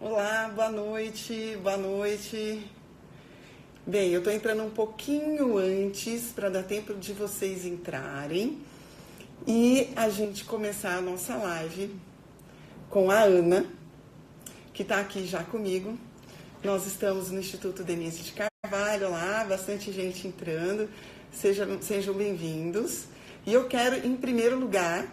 Olá, boa noite, boa noite. Bem, eu tô entrando um pouquinho antes para dar tempo de vocês entrarem e a gente começar a nossa live com a Ana, que está aqui já comigo. Nós estamos no Instituto Denise de Carvalho, lá, bastante gente entrando. Sejam bem-vindos. E eu quero, em primeiro lugar,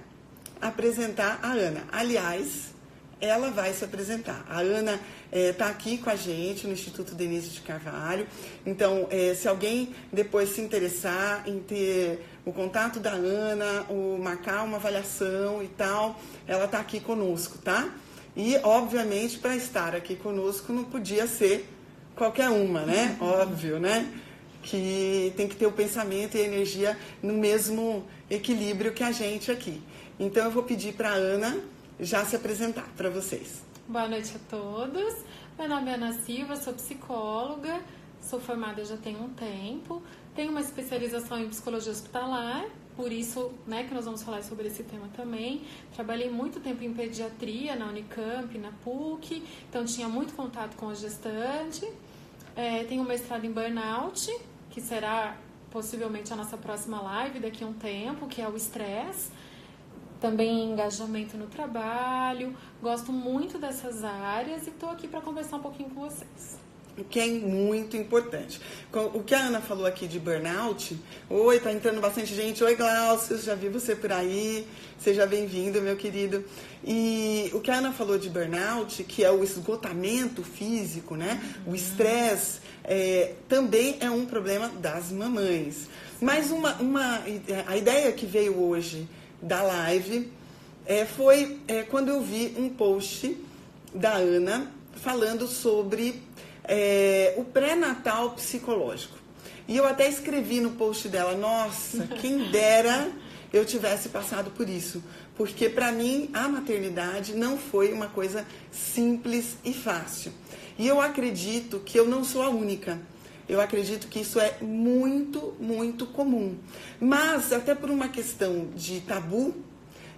apresentar a Ana. Aliás, ela vai se apresentar. A Ana está aqui com a gente no Instituto Denise de Carvalho. Então, se alguém depois se interessar em ter o contato da Ana, ou marcar uma avaliação e tal, ela está aqui conosco, tá? E, obviamente, para estar aqui conosco não podia ser qualquer uma, né? Óbvio, né? Que tem que ter o pensamento e a energia no mesmo equilíbrio que a gente aqui. Então, eu vou pedir para a Ana já se apresentar para vocês. Boa noite a todos. Meu nome é Ana Silva, sou psicóloga, sou formada já tem um tempo, tenho uma especialização em psicologia hospitalar, por isso, né, que nós vamos falar sobre esse tema também. Trabalhei muito tempo em pediatria na Unicamp, na PUC, então tinha muito contato com a gestante. Tenho um mestrado em burnout, que será possivelmente a nossa próxima live daqui a um tempo, que é o estresse. Também engajamento no trabalho, gosto muito dessas áreas e estou aqui para conversar um pouquinho com vocês. O que é muito importante. O que a Ana falou aqui de burnout, oi, tá entrando bastante gente, oi Glaucio, já vi você por aí, seja bem-vindo, meu querido. E o que a Ana falou de burnout, que é o esgotamento físico, né? O estresse, também é um problema das mamães. Mas a ideia que veio hoje da live foi quando eu vi um post da Ana falando sobre o pré-natal psicológico. E eu até escrevi no post dela, nossa, quem dera eu tivesse passado por isso. Porque para mim a maternidade não foi uma coisa simples e fácil. E eu acredito que eu não sou a única. Eu acredito que isso é muito, muito comum. Mas, até por uma questão de tabu,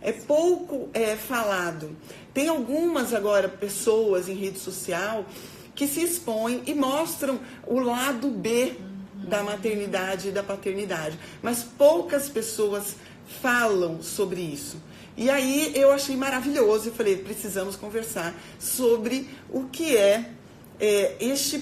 é pouco falado. Tem algumas agora pessoas em rede social que se expõem e mostram o lado B da maternidade e da paternidade. Mas poucas pessoas falam sobre isso. E aí eu achei maravilhoso e falei, precisamos conversar sobre o que é este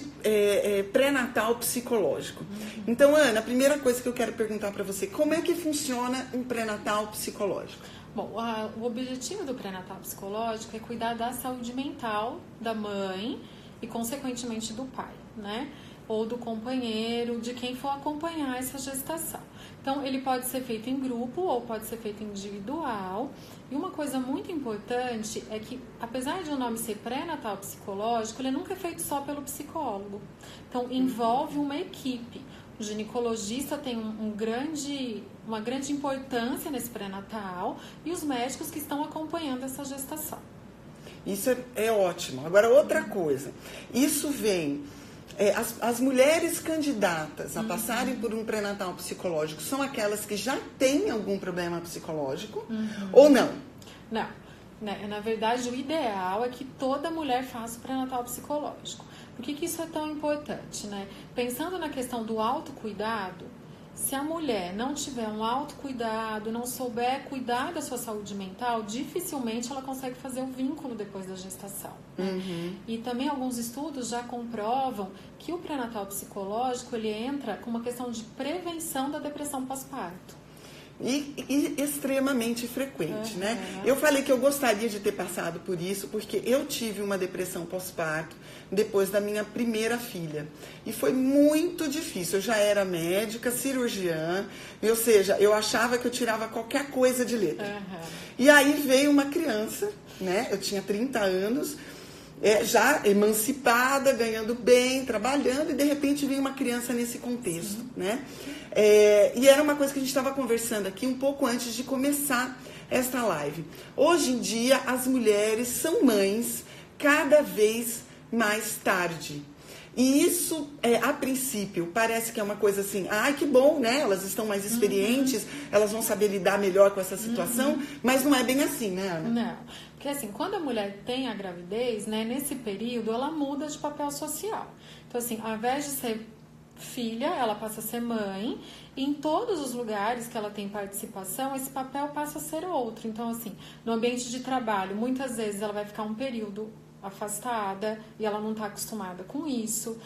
pré-natal psicológico. Então, Ana, a primeira coisa que eu quero perguntar para você, como é que funciona um pré-natal psicológico? Bom, o objetivo do pré-natal psicológico é cuidar da saúde mental da mãe e, consequentemente, do pai, né? Ou do companheiro, de quem for acompanhar essa gestação. Então, ele pode ser feito em grupo ou pode ser feito individual. E uma coisa muito importante é que, apesar de o nome ser pré-natal psicológico, ele nunca é feito só pelo psicólogo. Então, envolve uma equipe. O ginecologista tem uma grande importância nesse pré-natal e os médicos que estão acompanhando essa gestação. Isso é ótimo. Agora, outra coisa. Isso vem... As mulheres candidatas a passarem por um pré-natal psicológico são aquelas que já têm algum problema psicológico ou não? Não. Na verdade, o ideal é que toda mulher faça o pré-natal psicológico. Por que isso é tão importante, né? Pensando na questão do autocuidado, se a mulher não tiver um autocuidado, não souber cuidar da sua saúde mental, dificilmente ela consegue fazer o vínculo depois da gestação. Né? E também alguns estudos já comprovam que o pré-natal psicológico ele entra com uma questão de prevenção da depressão pós-parto. E extremamente frequente, né? Eu falei que eu gostaria de ter passado por isso, porque eu tive uma depressão pós-parto depois da minha primeira filha. E foi muito difícil. Eu já era médica, cirurgiã, ou seja, eu achava que eu tirava qualquer coisa de letra. E aí veio uma criança, né? Eu tinha 30 anos, já emancipada, ganhando bem, trabalhando, e de repente veio uma criança nesse contexto, né? E era uma coisa que a gente estava conversando aqui um pouco antes de começar esta live. Hoje em dia, as mulheres são mães cada vez mais tarde. E isso, a princípio, parece que é uma coisa assim, ai, que bom, né? Elas estão mais experientes, elas vão saber lidar melhor com essa situação, mas não é bem assim, né, Ana? Não, porque assim, quando a mulher tem a gravidez, né, nesse período, ela muda de papel social. Então, assim, ao invés de ser filha, ela passa a ser mãe, e em todos os lugares que ela tem participação, esse papel passa a ser outro. Então, assim, no ambiente de trabalho, muitas vezes ela vai ficar um período afastada e ela não está acostumada com isso.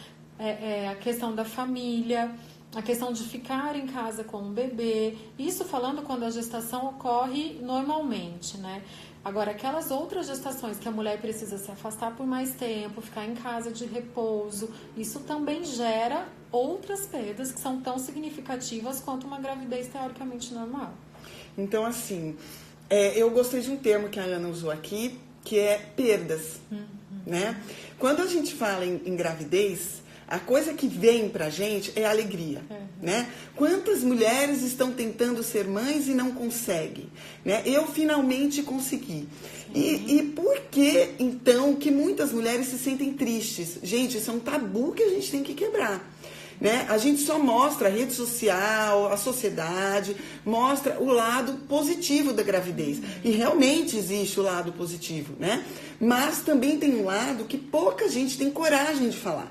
A questão da família, a questão de ficar em casa com o bebê, isso falando quando a gestação ocorre normalmente, né? Agora, aquelas outras gestações que a mulher precisa se afastar por mais tempo, ficar em casa de repouso, isso também gera outras perdas que são tão significativas quanto uma gravidez teoricamente normal. Então, assim, eu gostei de um termo que a Ana usou aqui, que é perdas, né? Quando a gente fala em gravidez, a coisa que vem pra gente é alegria, né? Quantas mulheres estão tentando ser mães e não conseguem, né? Eu finalmente consegui. E por que, então, que muitas mulheres se sentem tristes? Gente, isso é um tabu que a gente tem que quebrar. Né? A gente só mostra a rede social, a sociedade, mostra o lado positivo da gravidez. E realmente existe o lado positivo, né? Mas também tem um lado que pouca gente tem coragem de falar,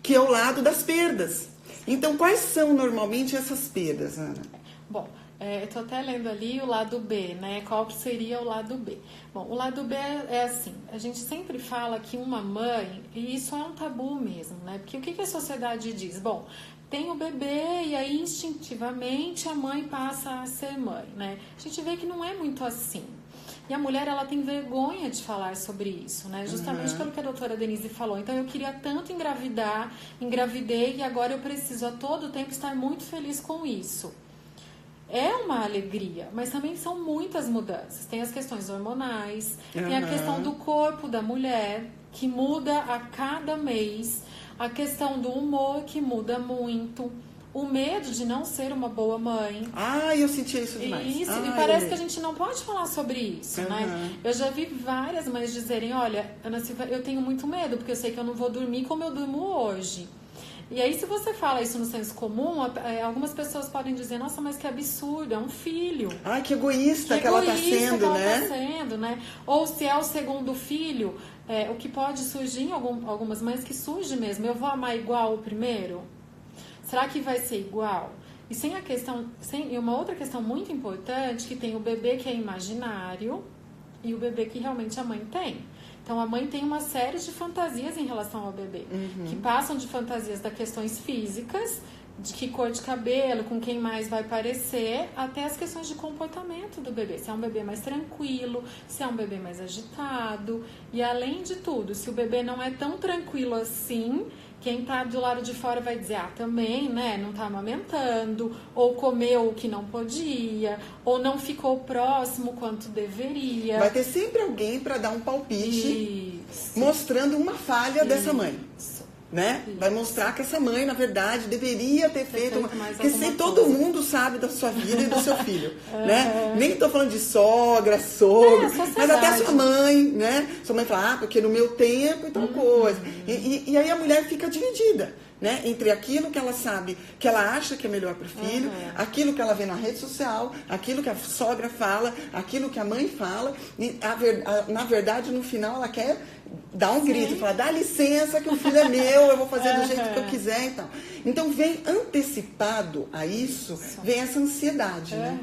que é o lado das perdas. Então, quais são normalmente essas perdas, Ana? Bom, eu estou até lendo ali o lado B, né? Qual seria o lado B? Bom, o lado B é assim, a gente sempre fala que uma mãe, e isso é um tabu mesmo, né? Porque o que a sociedade diz? Bom, tem o bebê e aí instintivamente a mãe passa a ser mãe, né? A gente vê que não é muito assim. E a mulher, ela tem vergonha de falar sobre isso, né? Justamente pelo que a doutora Denise falou. Então, eu queria tanto engravidar, engravidei e agora eu preciso a todo tempo estar muito feliz com isso. É uma alegria, mas também são muitas mudanças. Tem as questões hormonais, tem a questão do corpo da mulher, que muda a cada mês, a questão do humor, que muda muito, o medo de não ser uma boa mãe. Ah, eu senti isso demais. Isso, e parece que a gente não pode falar sobre isso, né? Eu já vi várias mães dizerem, olha, Ana Silva, eu tenho muito medo, porque eu sei que eu não vou dormir como eu durmo hoje. E aí, se você fala isso no senso comum, algumas pessoas podem dizer, nossa, mas que absurdo, é um filho. Ai, que egoísta que ela está sendo, né? Ou se é o segundo filho, o que pode surgir em algumas mães, que surge mesmo, eu vou amar igual o primeiro? Será que vai ser igual? E uma outra questão muito importante, que tem o bebê que é imaginário e o bebê que realmente a mãe tem. Então, a mãe tem uma série de fantasias em relação ao bebê, que passam de fantasias das questões físicas, de que cor de cabelo, com quem mais vai parecer, até as questões de comportamento do bebê. Se é um bebê mais tranquilo, se é um bebê mais agitado. E, além de tudo, se o bebê não é tão tranquilo assim, quem tá do lado de fora vai dizer, também, né, não tá amamentando, ou comeu o que não podia, ou não ficou próximo quanto deveria. Vai ter sempre alguém para dar um palpite, mostrando uma falha dessa mãe. Né? Vai mostrar que essa mãe, na verdade, deveria ter feito uma... Porque se todo mundo sabe da sua vida e do seu filho, né? Nem estou falando de sogra, sogro, mas até a sua mãe, né? Sua mãe fala, porque no meu tempo e tal coisa. E aí a mulher fica dividida, né? Entre aquilo que ela sabe, que ela acha que é melhor para o filho, aquilo que ela vê na rede social, aquilo que a sogra fala, aquilo que a mãe fala, e na verdade, no final, ela quer dar um grito, falar, dá licença que o filho é meu, eu vou fazer do jeito que eu quiser e tal. Então, vem antecipado a isso, vem essa ansiedade, né?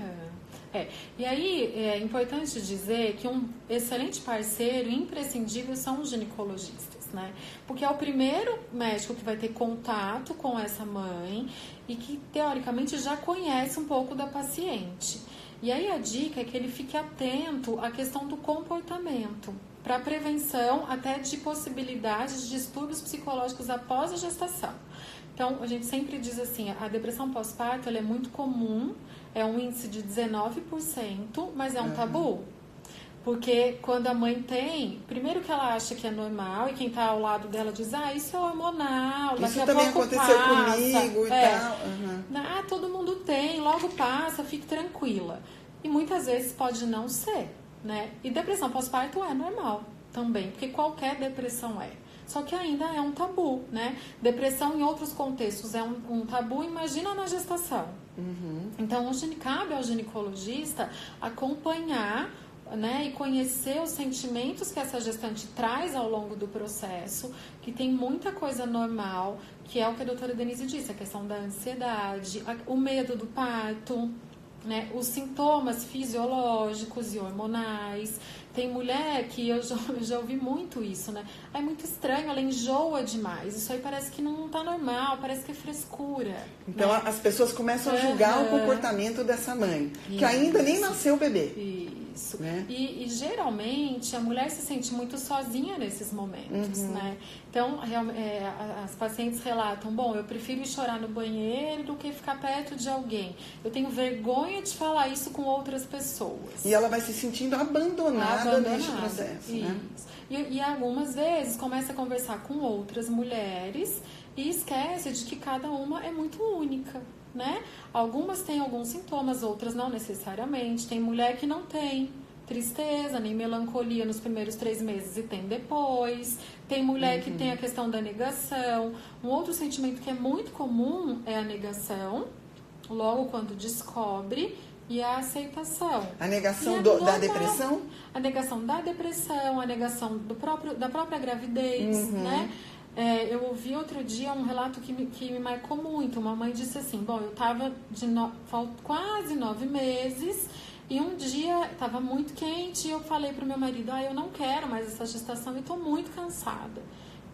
E aí, é importante dizer que um excelente parceiro, imprescindível, são os ginecologistas, né? Porque é o primeiro médico que vai ter contato com essa mãe e que, teoricamente, já conhece um pouco da paciente. E aí, a dica é que ele fique atento à questão do comportamento, para prevenção até de possibilidades de distúrbios psicológicos após a gestação. Então, a gente sempre diz assim, a depressão pós-parto ela é muito comum, é um índice de 19%, mas é um tabu. Porque quando a mãe tem, primeiro que ela acha que é normal, e quem está ao lado dela diz, isso é hormonal, daqui a pouco também aconteceu passa, comigo e tal. Todo mundo tem, logo passa, fique tranquila. E muitas vezes pode não ser. Né? E depressão pós-parto é normal também, porque qualquer depressão é. Só que ainda é um tabu, né? Depressão em outros contextos é um tabu, imagina na gestação. Então, cabe ao ginecologista acompanhar, né, e conhecer os sentimentos que essa gestante traz ao longo do processo, que tem muita coisa normal, que é o que a doutora Denise disse, a questão da ansiedade, o medo do parto, né, os sintomas fisiológicos e hormonais. Tem mulher que eu já ouvi muito isso, né? É muito estranho, ela enjoa demais. Isso aí parece que não tá normal, parece que é frescura. Então, né? as pessoas começam a julgar o comportamento dessa mãe, que ainda nem nasceu o bebê. Isso. Né? E geralmente a mulher se sente muito sozinha nesses momentos, né? Então, as pacientes relatam, bom, eu prefiro ir chorar no banheiro do que ficar perto de alguém. Eu tenho vergonha de falar isso com outras pessoas. E ela vai se sentindo abandonada neste processo, né? E algumas vezes começa a conversar com outras mulheres e esquece de que cada uma é muito única, né? Algumas têm alguns sintomas, outras não necessariamente. Tem mulher que não tem tristeza, nem melancolia nos primeiros 3 meses e tem depois. Tem mulher que tem a questão da negação. Um outro sentimento que é muito comum é a negação, logo quando descobre, e a aceitação. A negação da depressão? A negação da depressão, a negação da própria gravidez, né? Eu ouvi outro dia um relato que me marcou muito. Uma mãe disse assim, bom, eu estava quase 9 meses e um dia estava muito quente e eu falei para o meu marido, eu não quero mais essa gestação e estou muito cansada.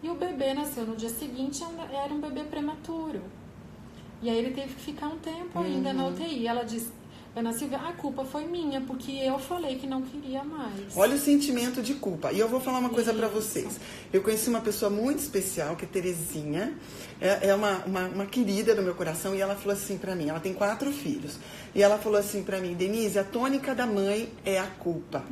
E o bebê nasceu no dia seguinte, era um bebê prematuro. E aí ele teve que ficar um tempo ainda na UTI. Ela disse, Ana Silvia, a culpa foi minha, porque eu falei que não queria mais. Olha o sentimento de culpa. E eu vou falar uma coisa pra vocês. Eu conheci uma pessoa muito especial, que é Terezinha. É uma querida do meu coração. E ela falou assim pra mim, ela tem 4 filhos. E ela falou assim pra mim, Denise, a tônica da mãe é a culpa.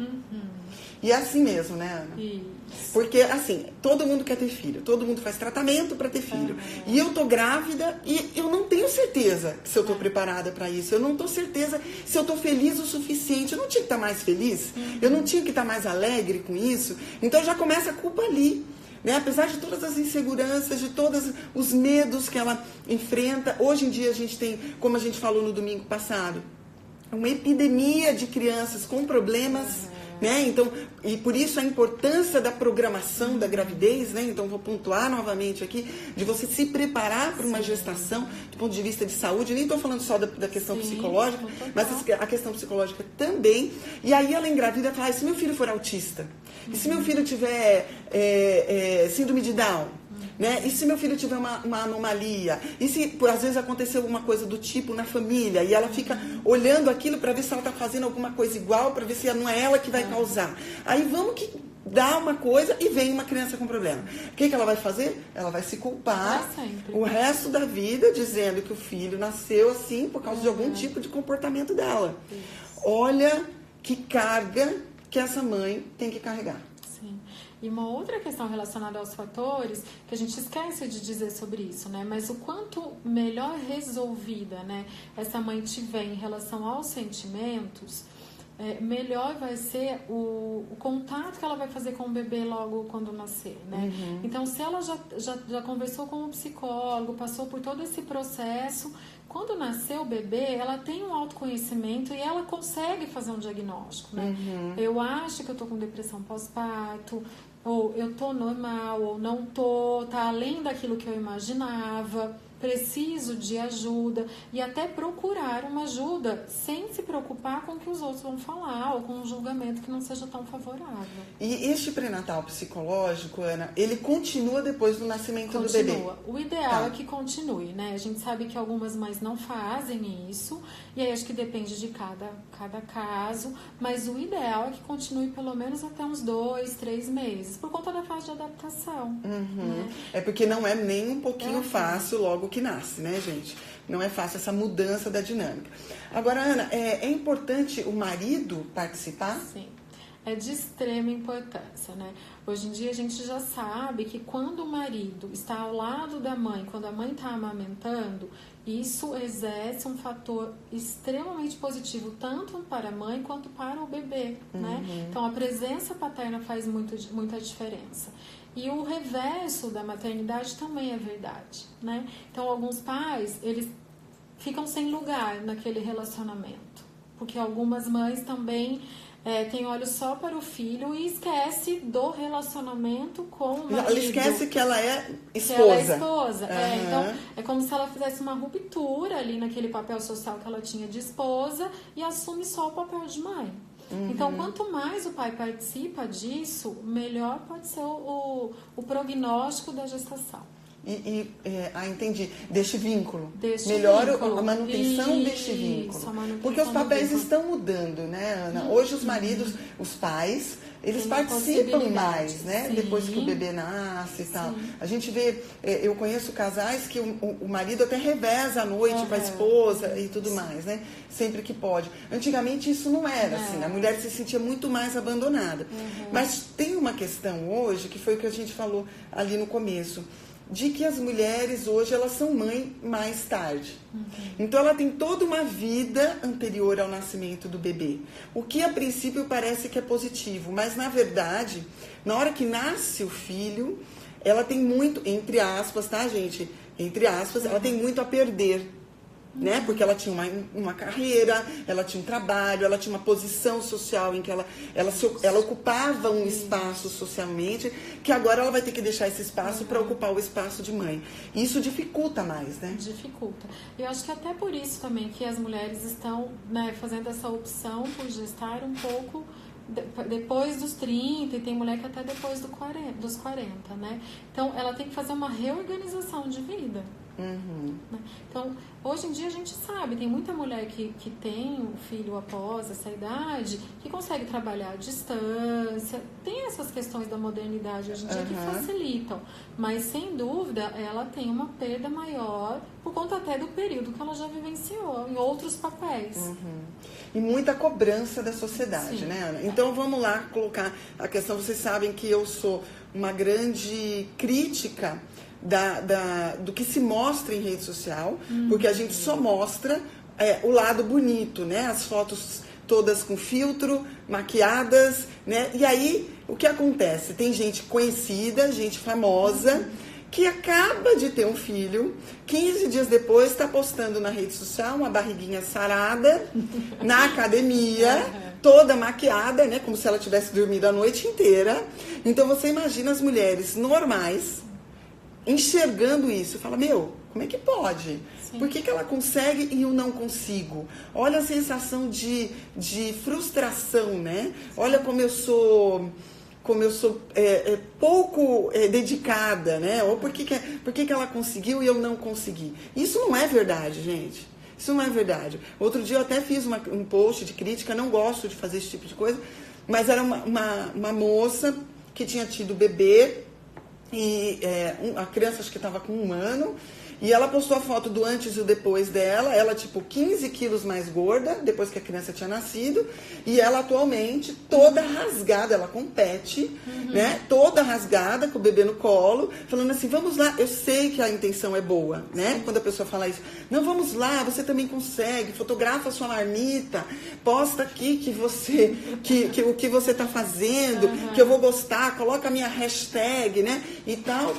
E é assim mesmo, né, Ana? Isso. Porque, assim, todo mundo quer ter filho. Todo mundo faz tratamento pra ter filho. E eu tô grávida e eu não tenho certeza se eu tô preparada pra isso. Eu não tô certeza se eu tô feliz o suficiente. Eu não tinha que estar mais feliz. Eu não tinha que estar mais alegre com isso. Então já começa a culpa ali. Né? Apesar de todas as inseguranças, de todos os medos que ela enfrenta. Hoje em dia a gente tem, como a gente falou no domingo passado, uma epidemia de crianças com problemas. Né? Então, e por isso a importância da programação da gravidez, né? Então vou pontuar novamente aqui, de você se preparar para uma gestação do ponto de vista de saúde. Nem estou falando só da questão psicológica, mas a questão psicológica também. E aí ela engravida e fala, e se meu filho for autista? E se meu filho tiver síndrome de Down? Né? E se meu filho tiver uma anomalia? E se às vezes aconteceu alguma coisa do tipo na família? E ela fica olhando aquilo para ver se ela está fazendo alguma coisa igual, para ver se não é ela que vai causar. Aí vamos que dá uma coisa e vem uma criança com problema. O que ela vai fazer? Ela vai se culpar o resto da vida dizendo que o filho nasceu assim por causa de algum tipo de comportamento dela. Olha que carga que essa mãe tem que carregar. Sim. E uma outra questão relacionada aos fatores, que a gente esquece de dizer sobre isso, né? Mas o quanto melhor resolvida, né, essa mãe tiver em relação aos sentimentos, melhor vai ser o contato que ela vai fazer com o bebê logo quando nascer, né? Então, se ela já conversou com um psicólogo, passou por todo esse processo, quando nascer o bebê, ela tem um autoconhecimento e ela consegue fazer um diagnóstico, né? Eu acho que eu tô com depressão pós-parto, ou eu tô normal, ou não tô, tá além daquilo que eu imaginava, preciso de ajuda, e até procurar uma ajuda sem se preocupar com o que os outros vão falar, ou com um julgamento que não seja tão favorável. E este pré-natal psicológico, Ana, ele continua depois do nascimento do bebê? Continua. O ideal é que continue, né? A gente sabe que algumas mães não fazem isso, e aí acho que depende de cada caso, mas o ideal é que continue pelo menos até uns 2, 3 meses, por conta da fase de adaptação. Né? É porque não é nem um pouquinho fácil logo que nasce, né, gente? Não é fácil essa mudança da dinâmica. Agora, Ana, é importante o marido participar? Sim. é de extrema importância, né? Hoje em dia a gente já sabe que quando o marido está ao lado da mãe, quando a mãe está amamentando, isso exerce um fator extremamente positivo, tanto para a mãe quanto para o bebê, né? Então a presença paterna faz muita diferença. E o reverso da maternidade também é verdade, né? Então alguns pais, eles ficam sem lugar naquele relacionamento, porque algumas mães também têm olhos só para o filho e esquece do relacionamento com o marido. Ela esquece que ela é esposa. Que ela é esposa. Então, é como se ela fizesse uma ruptura ali naquele papel social que ela tinha de esposa e assume só o papel de mãe. Então, quanto mais o pai participa disso, melhor pode ser o prognóstico da gestação. Entendi. Deste vínculo. Melhora a manutenção deste vínculo. Porque os papéis estão mudando, né, Ana? Hoje os maridos, os pais, eles participam mais, né? Sim. Depois que o bebê nasce e tal. A gente vê, eu conheço casais que o marido até reveza à noite com a esposa e tudo mais, né? Sempre que pode. Antigamente isso não era assim. A mulher se sentia muito mais abandonada. Mas tem uma questão hoje, que foi o que a gente falou ali no começo, de que as mulheres hoje elas são mãe mais tarde. Então ela tem toda uma vida anterior ao nascimento do bebê. O que a princípio parece que é positivo, mas na verdade, na hora que nasce o filho, ela tem muito, entre aspas, tá, gente? Entre aspas, ela tem muito a perder. Né? Porque ela tinha uma carreira, ela tinha um trabalho, ela tinha uma posição social em que ela ocupava um espaço socialmente, que agora ela vai ter que deixar esse espaço para ocupar o espaço de mãe. Isso dificulta mais, né? Dificulta. Eu acho que até por isso também que as mulheres estão, né, fazendo essa opção por gestar um pouco depois dos 30, e tem mulher que até depois dos 40, né? Então ela tem que fazer uma reorganização de vida. Então, hoje em dia a gente sabe, tem muita mulher que tem um filho após essa idade, que consegue trabalhar à distância, tem essas questões da modernidade hoje em dia que facilitam, mas sem dúvida ela tem uma perda maior por conta até do período que ela já vivenciou em outros papéis. E muita cobrança da sociedade, né, Ana? Então vamos lá colocar a questão. Vocês sabem que eu sou uma grande crítica do que se mostra em rede social, porque a gente só mostra o lado bonito, né? As fotos todas com filtro, maquiadas, né? E aí, o que acontece? Tem gente conhecida, gente famosa, que acaba de ter um filho, 15 dias depois está postando na rede social uma barriguinha sarada, na academia, toda maquiada, né? Como se ela tivesse dormido a noite inteira. Então, você imagina as mulheres normais enxergando isso, fala, como é que pode? Sim. Por que ela consegue e eu não consigo? Olha a sensação de frustração, né? Olha como eu sou pouco dedicada, né? Ou por que ela conseguiu e eu não consegui? Isso não é verdade, gente. Isso não é verdade. Outro dia eu até fiz um post de crítica, não gosto de fazer esse tipo de coisa, mas era uma moça que tinha tido bebê, e a criança acho que estava com 1 ano, e ela postou a foto do antes e o depois dela, ela tipo 15 quilos mais gorda, depois que a criança tinha nascido, e ela atualmente toda rasgada, ela compete, né, toda rasgada, com o bebê no colo, falando assim, vamos lá, eu sei que a intenção é boa, né, quando a pessoa fala isso, não, vamos lá, você também consegue, fotografa a sua marmita, posta aqui o que você está fazendo, que eu vou gostar, coloca a minha hashtag, né, e tal.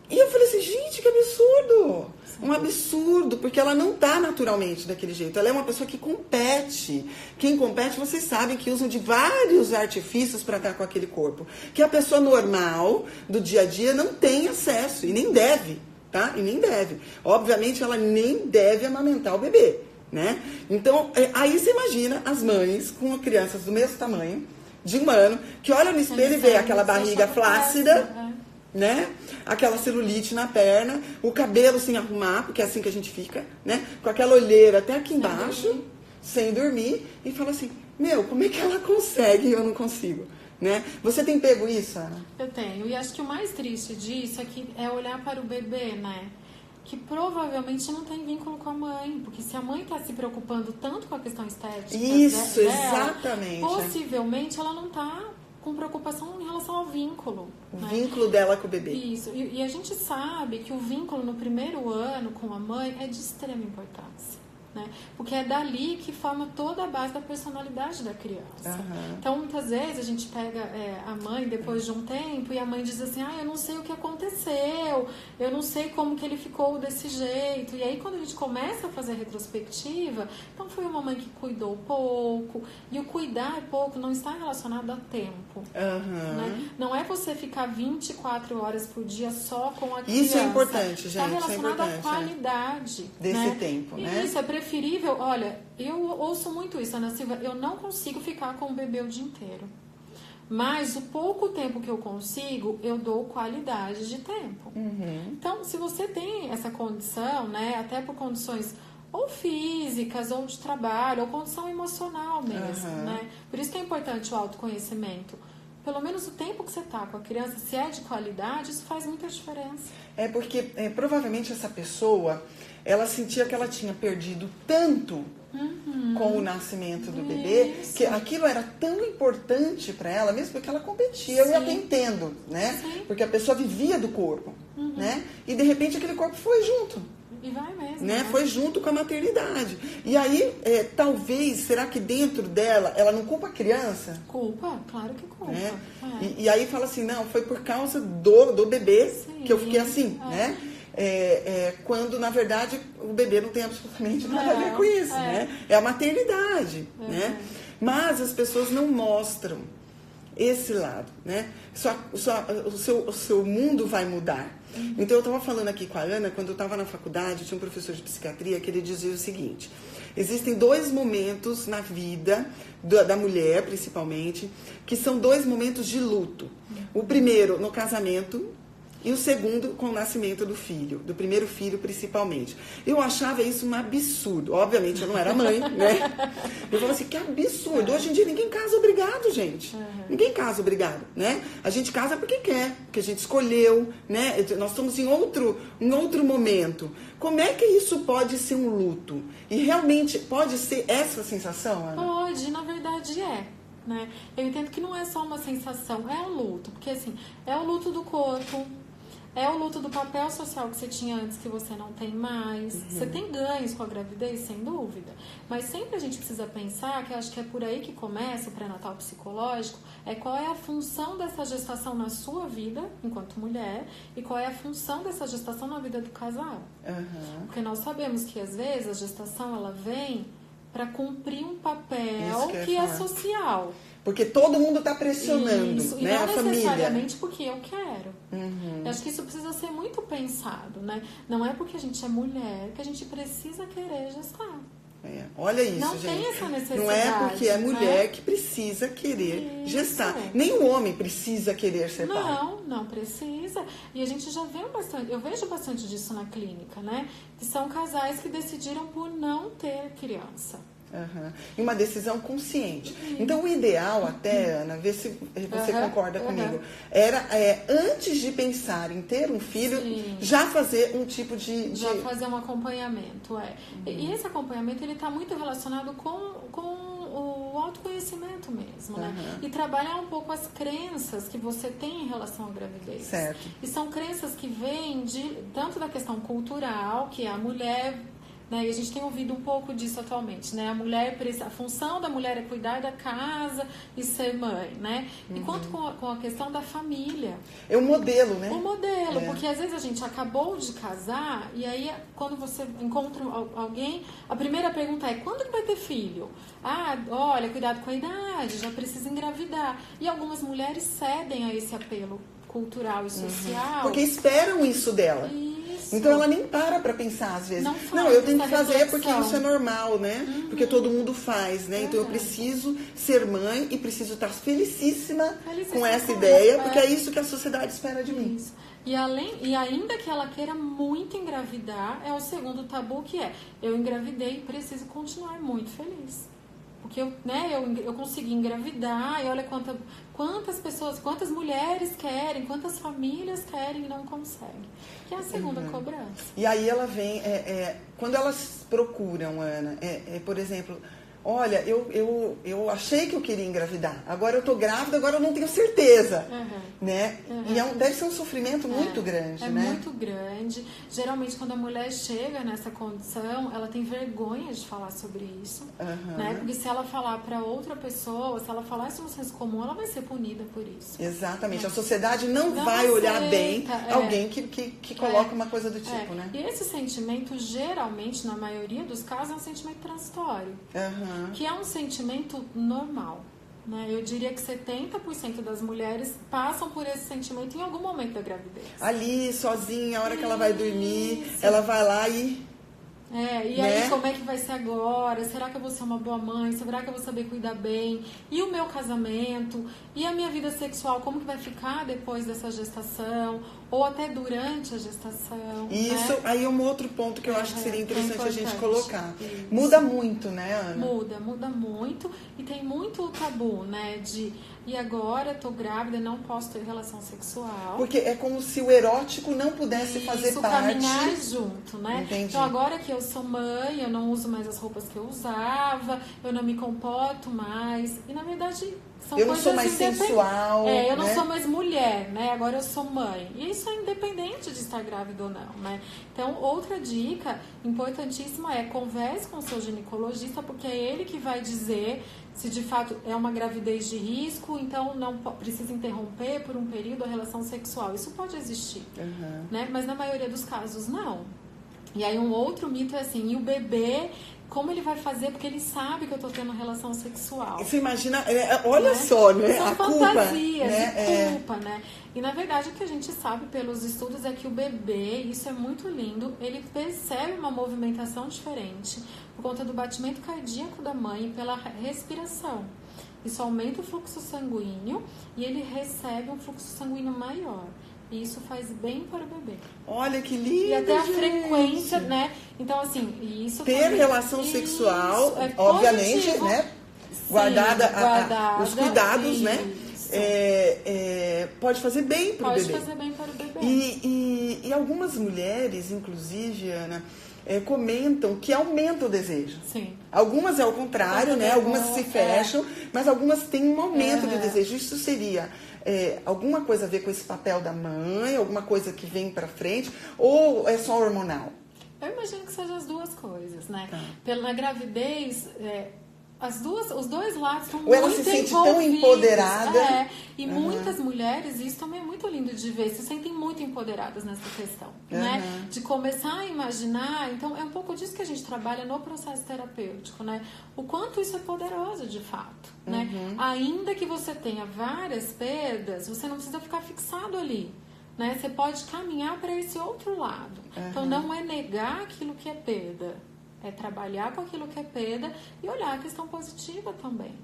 E eu falei assim, gente, que absurdo! Um absurdo, porque ela não está naturalmente daquele jeito. Ela é uma pessoa que compete. Quem compete, vocês sabem que usam de vários artifícios para estar com aquele corpo. Que a pessoa normal, do dia a dia, não tem acesso. E nem deve, tá? E nem deve. Obviamente, ela nem deve amamentar o bebê, né? Então, aí você imagina as mães com crianças do mesmo tamanho, de 1 ano, que olha no espelho e vê aquela barriga flácida, né? Aquela celulite na perna, o cabelo sem arrumar, porque é assim que a gente fica, né? Com aquela olheira até aqui embaixo, sem dormir, e fala assim, como é que ela consegue e eu não consigo, né? Você tem pego isso, Ana? Eu tenho, e acho que o mais triste disso é olhar para o bebê, né? que provavelmente não tem vínculo com a mãe, porque se a mãe está se preocupando tanto com a questão estética Isso, dela, exatamente. possivelmente ela não está com preocupação em relação ao vínculo. O né? vínculo dela com o bebê. Isso, e a gente sabe que o vínculo no primeiro ano com a mãe é de extrema importância. Né? Porque é dali que forma toda a base da personalidade da criança. Uhum. Então, muitas vezes a gente pega a mãe depois de um tempo e a mãe diz assim, eu não sei o que aconteceu, eu não sei como que ele ficou desse jeito. E aí, quando a gente começa a fazer a retrospectiva, então foi uma mãe que cuidou pouco, e o cuidar pouco não está relacionado a tempo. Uhum. Né? Não é você ficar 24 horas por dia só com a criança. Isso é importante, gente. Está relacionado à qualidade desse tempo, né? Isso, é preferível, olha, eu ouço muito isso, Ana Silva, eu não consigo ficar com o bebê o dia inteiro. Mas o pouco tempo que eu consigo, eu dou qualidade de tempo. Uhum. Então, se você tem essa condição, né, até por condições ou físicas, ou de trabalho, ou condição emocional mesmo, né? Por isso que é importante o autoconhecimento. Pelo menos o tempo que você está com a criança, se é de qualidade, isso faz muita diferença. É porque provavelmente essa pessoa, ela sentia que ela tinha perdido tanto com o nascimento do bebê, que aquilo era tão importante para ela, mesmo porque ela competia. Sim. Eu até entendo, né? Sim. Porque a pessoa vivia do corpo, né? E de repente aquele corpo foi junto. E vai mesmo. Né? Foi junto com a maternidade. E aí, talvez, será que dentro dela, ela não culpa a criança? Culpa, claro que culpa. Né? É. E aí fala assim, não, foi por causa do bebê Sim. que eu fiquei assim, né? Quando, na verdade, o bebê não tem absolutamente nada a ver com isso, né? É a maternidade, né? Mas as pessoas não mostram esse lado, né? O seu mundo vai mudar. Então, eu estava falando aqui com a Ana, quando eu estava na faculdade, tinha um professor de psiquiatria que ele dizia o seguinte: existem 2 momentos na vida da mulher, principalmente, que são 2 momentos de luto. O primeiro, no casamento, e o segundo, com o nascimento do filho, do primeiro filho, principalmente. Eu achava isso um absurdo. Obviamente, eu não era mãe, né? Eu falava assim, que absurdo. Hoje em dia, ninguém casa obrigado, gente. Ninguém casa obrigado, né? A gente casa porque quer, porque a gente escolheu, né? Nós estamos em outro momento. Como é que isso pode ser um luto? E realmente pode ser essa sensação, Ana? Pode, na verdade é. Né? Eu entendo que não é só uma sensação, é um luto. Porque assim, é o luto do corpo, é o luto do papel social que você tinha antes que você não tem mais. Você tem ganhos com a gravidez, sem dúvida. Mas sempre a gente precisa pensar, que eu acho que é por aí que começa o pré-natal psicológico, é qual é a função dessa gestação na sua vida, enquanto mulher, e qual é a função dessa gestação na vida do casal. Porque nós sabemos que, às vezes, a gestação ela vem para cumprir um papel que é social. Porque todo mundo está pressionando, isso, né? E a não família. necessariamente porque eu quero. Eu acho que isso precisa ser muito pensado, né? Não é porque a gente é mulher que a gente precisa querer gestar. Olha isso, não gente. Não tem essa necessidade. Não é porque é mulher que precisa querer gestar. Nem o homem precisa querer ser pai. Não precisa. E a gente já vê bastante, eu vejo bastante disso na clínica, né? Que são casais que decidiram por não ter criança. E uma decisão consciente. Então, o ideal até, Ana, ver se você concorda comigo, era antes de pensar em ter um filho, já fazer um tipo de... Já fazer um acompanhamento, E esse acompanhamento, ele está muito relacionado com o autoconhecimento mesmo, né? E trabalhar um pouco as crenças que você tem em relação à gravidez. Certo. E são crenças que vêm tanto da questão cultural, que a mulher... Né? E a gente tem ouvido um pouco disso atualmente, né? A função da mulher é cuidar da casa e ser mãe, né? Enquanto com a questão da família. É o modelo, né? O modelo, porque às vezes a gente acabou de casar e aí quando você encontra alguém, a primeira pergunta é, quando que vai ter filho? Olha, cuidado com a idade, já precisa engravidar. E algumas mulheres cedem a esse apelo cultural e social. Porque esperam isso dela. Então ela nem para pensar às vezes. Não, eu tenho que fazer porque isso é normal, né? Porque todo mundo faz, né? Então eu preciso ser mãe e preciso estar felicíssima com essa ideia, porque é isso que a sociedade espera de mim. E ainda que ela queira muito engravidar, é o segundo tabu que é, eu engravidei e preciso continuar muito feliz. porque eu consegui engravidar, e olha quantas pessoas, quantas mulheres querem, quantas famílias querem e não conseguem. Que é a segunda cobrança. E aí ela vem, quando elas procuram, Ana, por exemplo, olha, eu achei que eu queria engravidar, agora eu tô grávida, agora eu não tenho certeza, né? E deve ser um sofrimento muito grande, né? É muito grande. Geralmente, quando a mulher chega nessa condição, ela tem vergonha de falar sobre isso, né? Porque se ela falar para outra pessoa, se ela falar isso no senso comum, ela vai ser punida por isso. Exatamente. A sociedade não vai olhar bem alguém que coloca uma coisa do tipo, né? E esse sentimento, geralmente, na maioria dos casos, é um sentimento transitório. Que é um sentimento normal, né? Eu diria que 70% das mulheres passam por esse sentimento em algum momento da gravidez. Ali, sozinha, a hora que ela vai dormir, ela vai lá e... aí como é que vai ser agora? Será que eu vou ser uma boa mãe? Será que eu vou saber cuidar bem? E o meu casamento? E a minha vida sexual? Como que vai ficar depois dessa gestação? Ou até durante a gestação? Isso, aí é um outro ponto que eu acho que seria interessante a gente colocar. Isso. Muda muito, né, Ana? Muda muito. E tem muito tabu, né? E agora tô grávida, não posso ter relação sexual. Porque é como se o erótico não pudesse fazer parte. Caminhar junto, né? Entendi. Então agora que eu sou mãe, eu não uso mais as roupas que eu usava, eu não me comporto mais. E na verdade são eu não coisas sou mais sensual. Eu não sou mais mulher, né? Agora eu sou mãe. E isso é independente de estar grávida ou não, né? Então, outra dica importantíssima é converse com o seu ginecologista, porque é ele que vai dizer se de fato é uma gravidez de risco, então não precisa interromper por um período a relação sexual. Isso pode existir, né? Mas na maioria dos casos não. E aí um outro mito é assim, e o bebê, como ele vai fazer? Porque ele sabe que eu tô tendo relação sexual. Você imagina, olha só, né? São a fantasias culpa, de culpa, né? E na verdade o que a gente sabe pelos estudos é que o bebê, isso é muito lindo, ele percebe uma movimentação diferente por conta do batimento cardíaco da mãe e pela respiração. Isso aumenta o fluxo sanguíneo e ele recebe um fluxo sanguíneo maior. E isso faz bem para o bebê. Olha que lindo, e até a gente. frequência, né? Então, assim, isso ter também, relação sexual, obviamente, positivo, né? Sim, Guardada os cuidados, isso. né? Pode fazer bem para o bebê. Pode fazer bem para o bebê. E algumas mulheres, inclusive, Ana, comentam que aumenta o desejo. Sim. Algumas é o contrário, né? Algumas se fecham, mas algumas têm um aumento de desejo. Isso seria alguma coisa a ver com esse papel da mãe, alguma coisa que vem pra frente, ou é só hormonal? Eu imagino que sejam as duas coisas, né? Na gravidez, os dois lados estão muito envolvidos. Ou ela se sente tão empoderada. E muitas mulheres, isso também é muito lindo de ver, se sentem muito empoderadas nessa questão, né? De começar a imaginar, então é um pouco disso que a gente trabalha no processo terapêutico, né? O quanto isso é poderoso de fato, né? Ainda que você tenha várias perdas, você não precisa ficar fixado ali, né? Você pode caminhar para esse outro lado. Então não é negar aquilo que é perda, é trabalhar com aquilo que é perda e olhar a questão positiva também.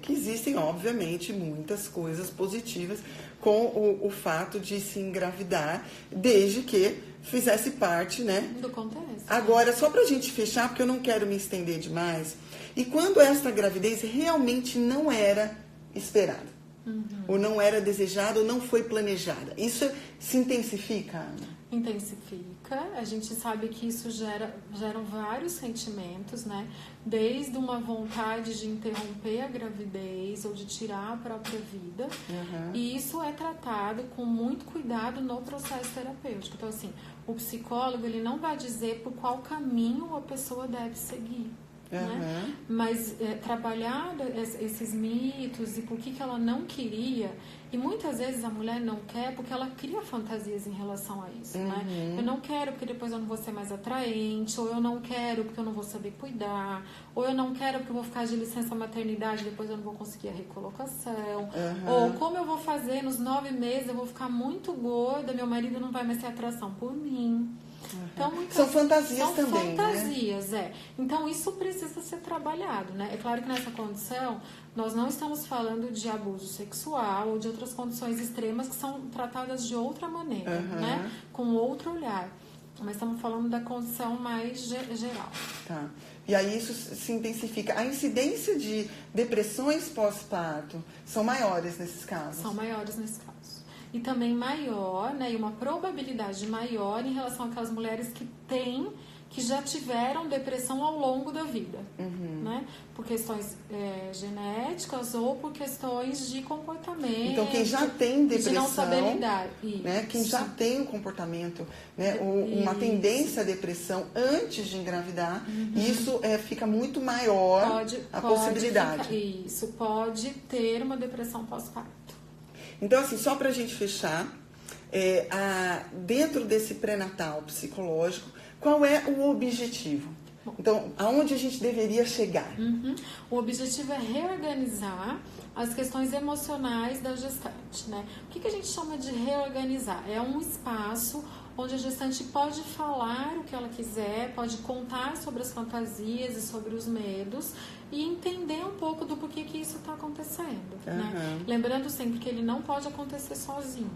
Que existem, obviamente, muitas coisas positivas com o fato de se engravidar, desde que fizesse parte, né? Do contexto. Agora, só pra gente fechar, porque eu não quero me estender demais, e quando essa gravidez realmente não era esperada, ou não era desejada, ou não foi planejada, isso se intensifica, Ana? Intensifica, a gente sabe que isso geram vários sentimentos, né? Desde uma vontade de interromper a gravidez ou de tirar a própria vida. E isso é tratado com muito cuidado no processo terapêutico. Então, assim, o psicólogo, ele não vai dizer por qual caminho a pessoa deve seguir. Né? Mas trabalhar esses mitos e por que ela não queria, e muitas vezes a mulher não quer porque ela cria fantasias em relação a isso, né? Eu não quero porque depois eu não vou ser mais atraente, ou eu não quero porque eu não vou saber cuidar, ou eu não quero porque eu vou ficar de licença maternidade e depois eu não vou conseguir a recolocação, ou como eu vou fazer nos 9 meses, eu vou ficar muito gorda, meu marido não vai mais ter atração por mim. Então, são fantasias também, são fantasias, né? Então, isso precisa ser trabalhado, né? É claro que nessa condição, nós não estamos falando de abuso sexual ou de outras condições extremas que são tratadas de outra maneira, né? Com outro olhar. Mas estamos falando da condição mais geral. Tá. E aí isso se intensifica. A incidência de depressões pós-parto são maiores nesses casos? São maiores nesses casos. E também maior, né, e uma probabilidade maior em relação àquelas mulheres que já tiveram depressão ao longo da vida, né? Por questões genéticas ou por questões de comportamento. Então, quem já tem depressão, de não saber lidar. Né? Quem já tem um comportamento, né? Uma tendência à depressão antes de engravidar, isso fica muito maior a possibilidade. Isso, pode ter uma depressão pós-parto. Então, assim, só para a gente fechar, dentro desse pré-natal psicológico, qual é o objetivo? Então, aonde a gente deveria chegar? O objetivo é reorganizar as questões emocionais da gestante, né? O que a gente chama de reorganizar? É um espaço onde a gestante pode falar o que ela quiser, pode contar sobre as fantasias e sobre os medos e entender um pouco do porquê que isso está acontecendo, né? Lembrando sempre que ele não pode acontecer sozinho.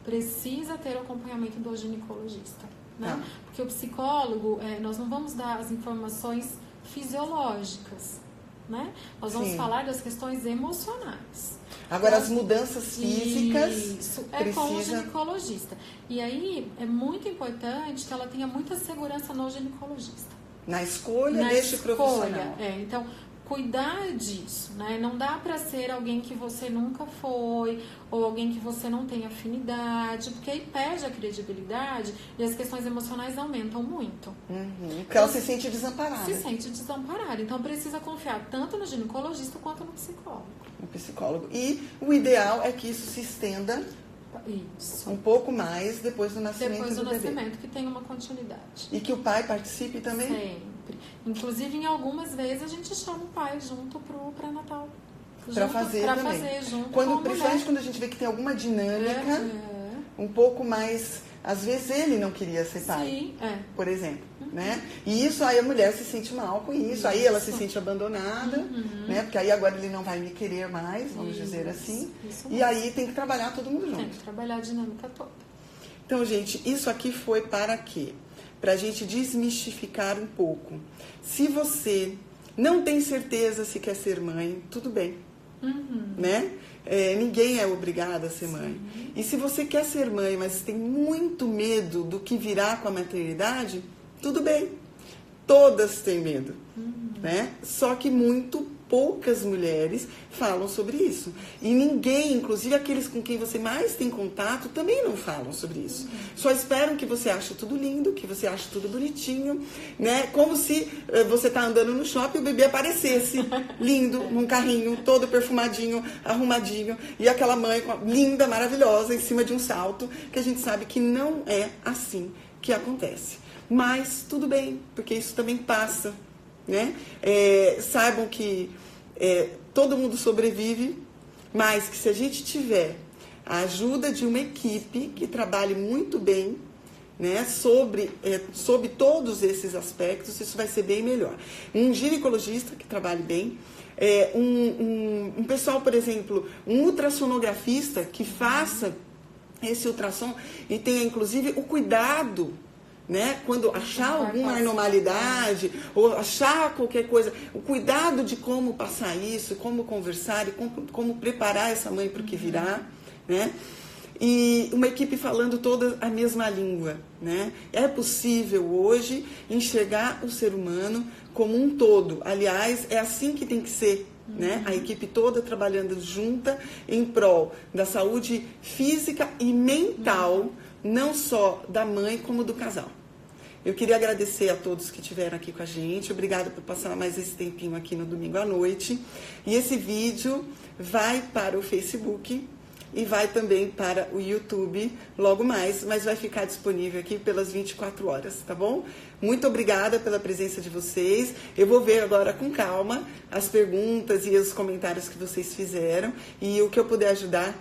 Precisa ter o acompanhamento do ginecologista. Né? Porque o psicólogo, nós não vamos dar as informações fisiológicas, né? Nós vamos falar das questões emocionais. Agora, as mudanças físicas... Isso, com o ginecologista. E aí, é muito importante que ela tenha muita segurança no ginecologista. Na escolha deste profissional. Então, cuidar disso, né? Não dá para ser alguém que você nunca foi ou alguém que você não tem afinidade, porque aí perde a credibilidade e as questões emocionais aumentam muito. Porque ela se sente desamparada. Se sente desamparada. Então precisa confiar tanto no ginecologista quanto no psicólogo. No psicólogo. E o ideal é que isso se estenda um pouco mais depois do nascimento do bebê. Depois do nascimento, que tenha uma continuidade. E que o pai participe também? Sempre. Inclusive, em algumas vezes, a gente chama o pai junto pro pré-natal. Para fazer também. Principalmente quando a gente vê que tem alguma dinâmica um pouco mais... Às vezes ele não queria ser pai, por exemplo. Né? E isso aí a mulher se sente mal com isso. Aí ela se sente abandonada, né? Porque aí agora ele não vai me querer mais, vamos dizer assim. E aí tem que trabalhar todo mundo junto. Tem que trabalhar a dinâmica toda. Então, gente, isso aqui foi para quê? Para a gente desmistificar um pouco. Se você não tem certeza se quer ser mãe, tudo bem, né? Ninguém é obrigado a ser mãe. E se você quer ser mãe, mas tem muito medo do que virá com a maternidade, tudo bem. Todas têm medo, né? Só que muito poucas mulheres falam sobre isso. E ninguém, inclusive aqueles com quem você mais tem contato, também não falam sobre isso. Só esperam que você ache tudo lindo, que você ache tudo bonitinho, né? Como se você tá andando no shopping e o bebê aparecesse lindo, num carrinho, todo perfumadinho, arrumadinho, e aquela mãe linda, maravilhosa, em cima de um salto, que a gente sabe que não é assim que acontece. Mas tudo bem, porque isso também passa, né? Saibam que todo mundo sobrevive, mas que se a gente tiver a ajuda de uma equipe que trabalhe muito bem, né, sobre todos esses aspectos, isso vai ser bem melhor. Um ginecologista que trabalhe bem, um pessoal, por exemplo, um ultrassonografista que faça esse ultrassom e tenha inclusive o cuidado, né? Quando achar alguma anormalidade ou achar qualquer coisa, o cuidado de como passar isso, como conversar e como preparar essa mãe para o que virá, né? E uma equipe falando toda a mesma língua, né? É possível hoje enxergar o ser humano como um todo. Aliás, é assim que tem que ser, né? A equipe toda trabalhando junta em prol da saúde física e mental, não só da mãe como do casal. Eu queria agradecer a todos que estiveram aqui com a gente. Obrigada por passar mais esse tempinho aqui no domingo à noite. E esse vídeo vai para o Facebook e vai também para o YouTube logo mais, mas vai ficar disponível aqui pelas 24 horas, tá bom? Muito obrigada pela presença de vocês. Eu vou ver agora com calma as perguntas e os comentários que vocês fizeram. E o que eu puder ajudar,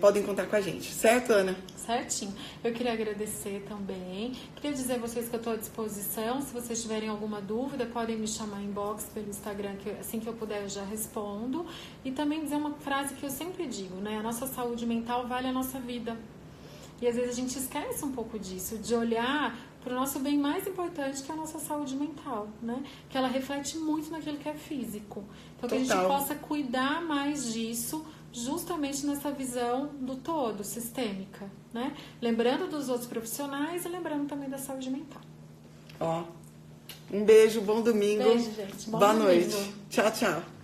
podem contar com a gente. Certo, Ana? Certinho. Eu queria agradecer também. Queria dizer a vocês que eu estou à disposição. Se vocês tiverem alguma dúvida, podem me chamar em inbox pelo Instagram, que assim que eu puder eu já respondo. E também dizer uma frase que eu sempre digo, né? A nossa saúde mental vale a nossa vida. E às vezes a gente esquece um pouco disso, de olhar para o nosso bem mais importante, que é a nossa saúde mental, né? Que ela reflete muito naquilo que é físico. Então, que a gente possa cuidar mais disso, justamente nessa visão do todo, sistêmica, né? Lembrando dos outros profissionais e lembrando também da saúde mental. Ó, um beijo, bom domingo. Beijo, gente. Boa noite. Tchau, tchau.